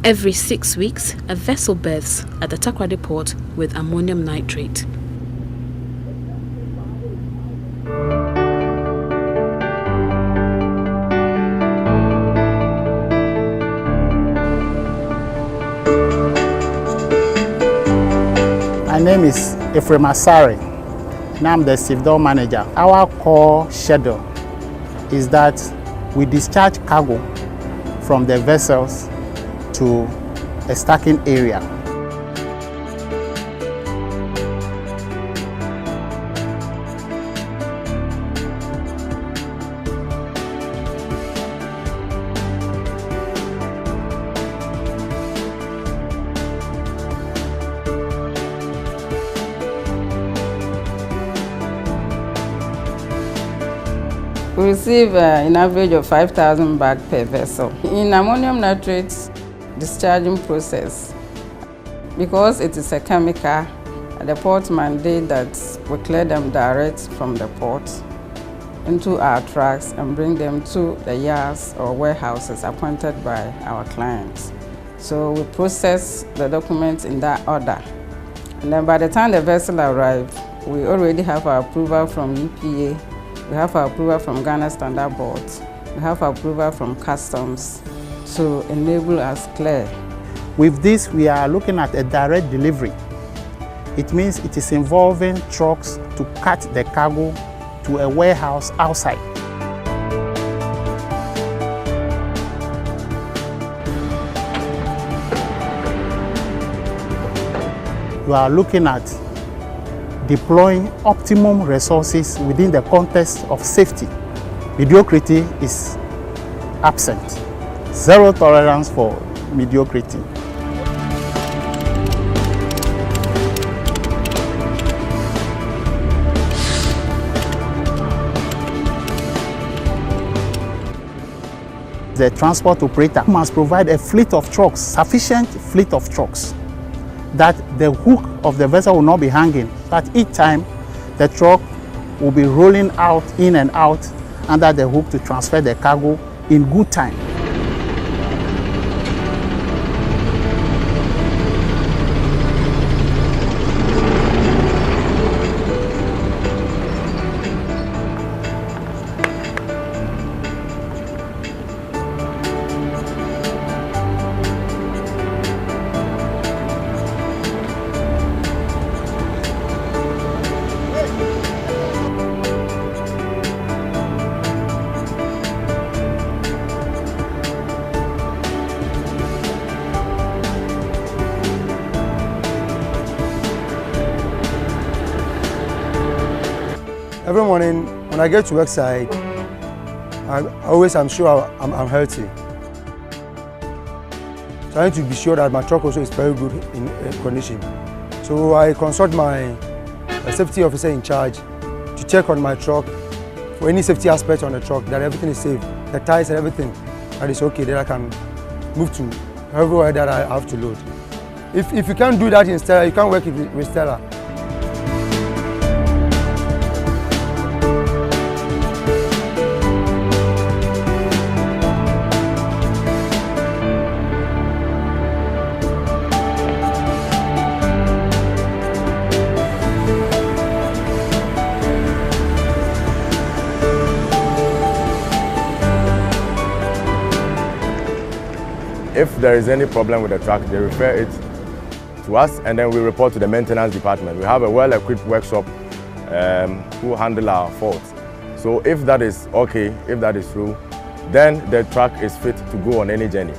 Every 6 weeks, a vessel berths at the Takoradi port with ammonium nitrate. My name is Ephraim Asare, and I'm the Civil manager. Our core schedule is that we discharge cargo from the vessels to a stacking area. We receive an average of 5,000 bags per vessel. In ammonium nitrate discharging process, because it is a chemical, the port mandate that we clear them direct from the port into our trucks and bring them to the yards or warehouses appointed by our clients. So we process the documents in that order. And then by the time the vessel arrives, we already have our approval from EPA, we have our approval from Ghana Standard Board, we have our approval from Customs to enable us clear. With this, we are looking at a direct delivery. It means it is involving trucks to cut the cargo to a warehouse outside. We are looking at deploying optimum resources within the context of safety. Mediocrity is absent. Zero tolerance for mediocrity. The transport operator must provide a fleet of trucks, sufficient fleet of trucks, that the hook of the vessel will not be hanging, but each time the truck will be rolling out, in and out, under the hook to transfer the cargo in good time. Every morning when I get to work site, I'm sure I'm healthy. Trying to be sure that my truck also is very good in condition. So I consult my safety officer in charge to check on my truck for any safety aspect on the truck, that everything is safe, the tires and everything, that is okay, that I can move to everywhere that I have to load. If you can't do that in Stella, you can't work with Stella. If there is any problem with the truck, they refer it to us and then we report to the maintenance department. We have a well-equipped workshop who handle our faults. So if that is okay, if that is true, then the truck is fit to go on any journey.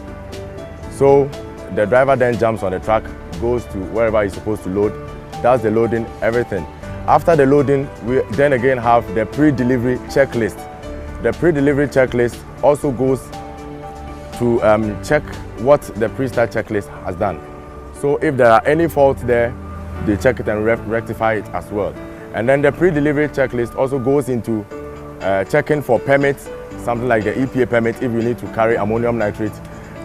So the driver then jumps on the truck, goes to wherever he's supposed to load, does the loading, everything. After the loading, we then again have the pre-delivery checklist. The pre-delivery checklist also goes to check what the pre-start checklist has done. So if there are any faults there, they check it and rectify it as well. And then the pre-delivery checklist also goes into checking for permits, something like the EPA permit if you need to carry ammonium nitrate,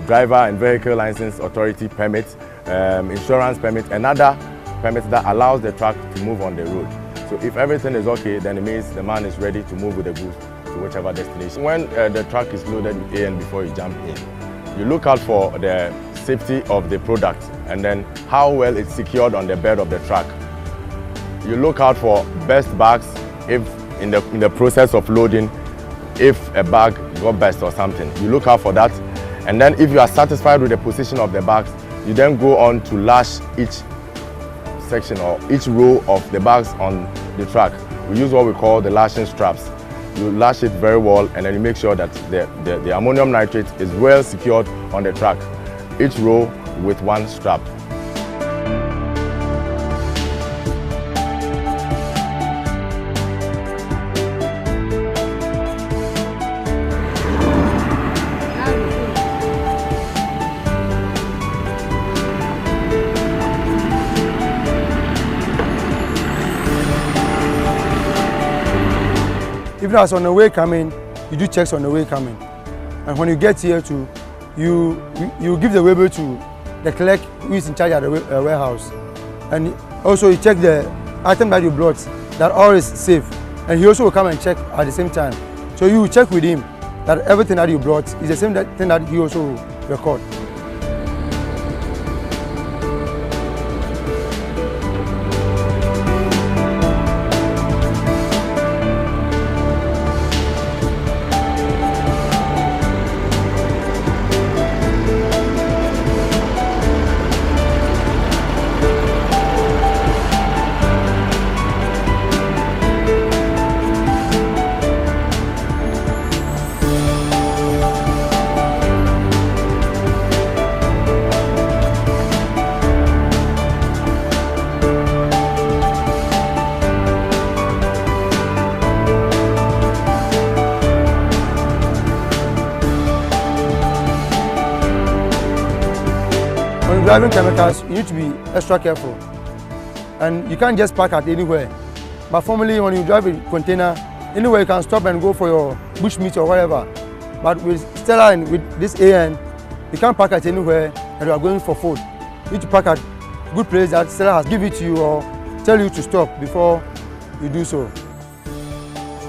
driver and vehicle license authority permit, insurance permit, and other permits that allows the truck to move on the road. So if everything is okay, then it means the man is ready to move with the goods to whichever destination. When the truck is loaded with AN before you jump in, you look out for the safety of the product and then how well it's secured on the bed of the truck. You look out for burst bags if in the process of loading, if a bag got burst or something. You look out for that, and then if you are satisfied with the position of the bags, you then go on to lash each section or each row of the bags on the truck. We use what we call the lashing straps. You lash it very well, and then you make sure that the ammonium nitrate is well secured on the truck, each row with one strap. Even as on the way coming, you do checks on the way coming. And when you get here to, you give the waybill to the clerk who is in charge of the warehouse. And also you check the item that you brought, that all is safe. And he also will come and check at the same time. So you check with him that everything that you brought is the same thing that he also will record. When you're driving chemicals, you need to be extra careful. And you can't just park at anywhere. But formally, when you drive a container, anywhere you can stop and go for your bushmeat or whatever. But with Stella and with this AN, you can't park at anywhere and you are going for food. You need to park at a good place that Stella has given it to you or tell you to stop before you do so.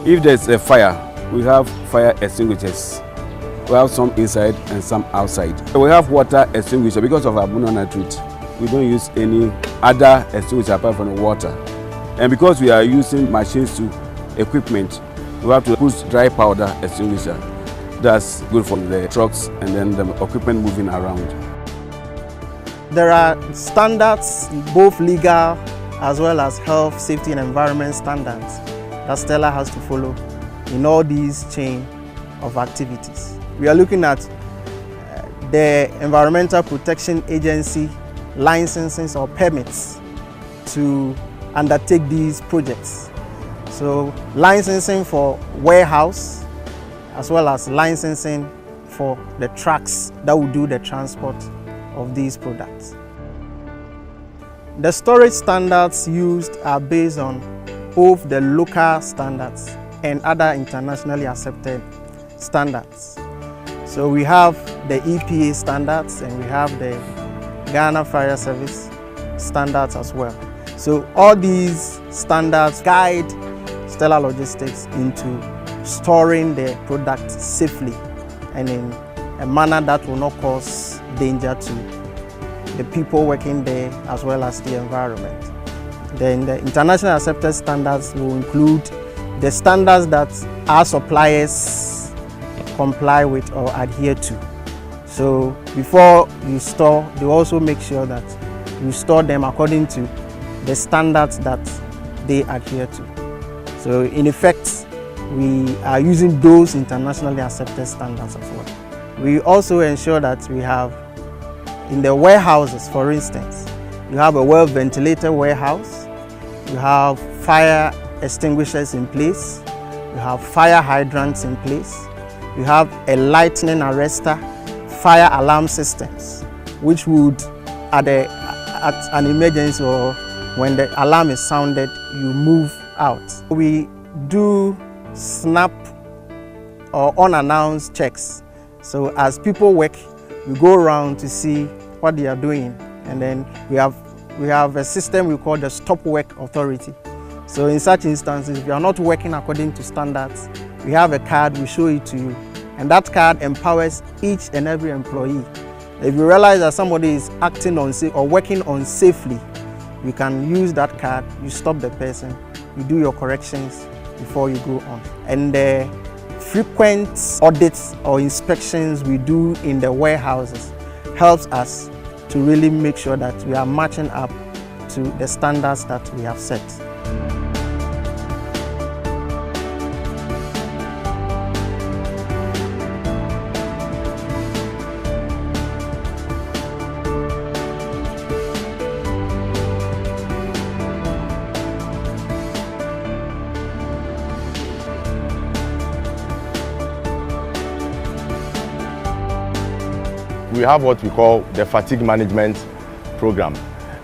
If there's a fire, we have fire extinguishers. We have some inside and some outside. We have water extinguisher because of ammonium nitrate. We don't use any other extinguisher apart from the water. And because we are using machines to equipment, we have to put dry powder extinguisher. That's good for the trucks and then the equipment moving around. There are standards, both legal as well as health, safety and environment standards that Stella has to follow in all these chain of activities. We are looking at the Environmental Protection Agency licensing or permits to undertake these projects. So licensing for warehouse as well as licensing for the trucks that will do the transport of these products. The storage standards used are based on both the local standards and other internationally accepted standards. So we have the EPA standards and we have the Ghana Fire Service standards as well. So all these standards guide Stella Logistics into storing the product safely and in a manner that will not cause danger to the people working there as well as the environment. Then the international accepted standards will include the standards that our suppliers comply with or adhere to. So before you store, they also make sure that you store them according to the standards that they adhere to. So in effect, we are using those internationally accepted standards as well. We also ensure that we have, in the warehouses, for instance, you have a well-ventilated warehouse, you have fire extinguishers in place, you have fire hydrants in place, you have a lightning arrestor, fire alarm systems, which would, at an emergency or when the alarm is sounded, you move out. We do snap or unannounced checks. So as people work, we go around to see what they are doing, and then we have a system we call the Stop Work Authority. So in such instances, if you are not working according to standards, we have a card, we show it to you, and that card empowers each and every employee, If you realize that somebody is acting unsafe or working unsafely, you can use that card, you stop the person, you do your corrections before you go on. And the frequent audits or inspections we do in the warehouses helps us to really make sure that we are matching up to the standards that we have set. We have what we call the fatigue management program.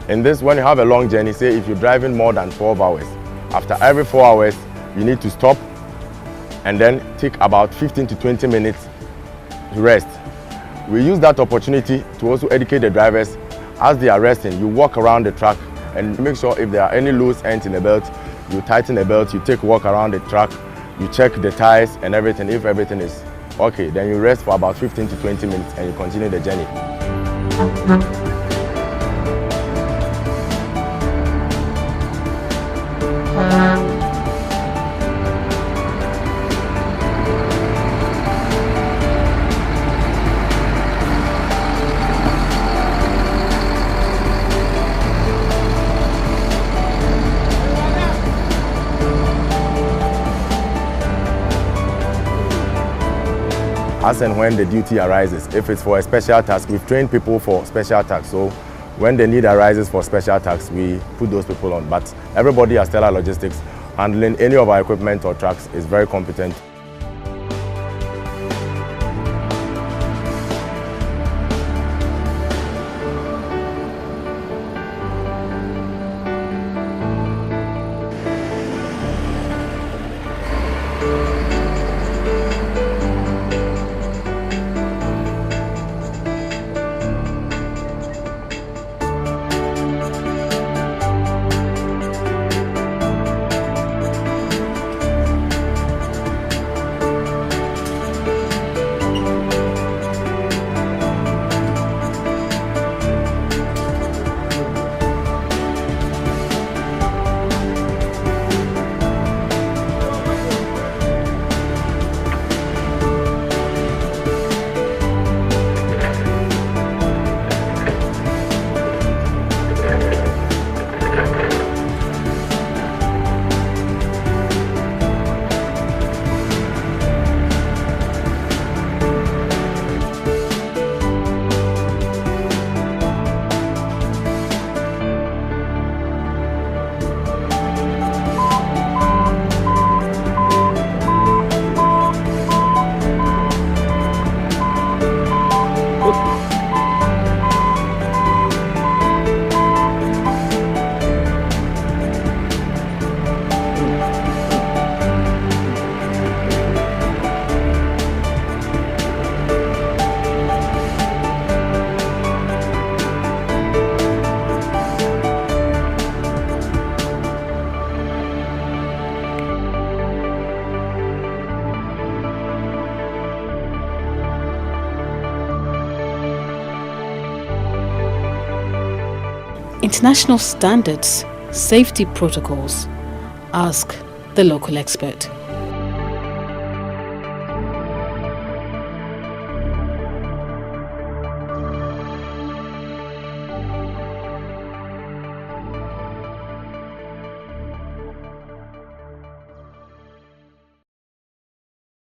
In this, when you have a long journey, say if you're driving more than 12 hours, after every 4 hours, you need to stop and then take about 15 to 20 minutes to rest. We use that opportunity to also educate the drivers. As they are resting, you walk around the track and make sure if there are any loose ends in the belt, you tighten the belt, you take a walk around the track, you check the tires and everything. If everything is okay, then you rest for about 15 to 20 minutes and you continue the journey. As and when the duty arises, if it's for a special task, we've trained people for special tasks. So when the need arises for special tasks, we put those people on. But everybody at Stellar Logistics handling any of our equipment or trucks is very competent. International standards, safety protocols. Ask the local expert.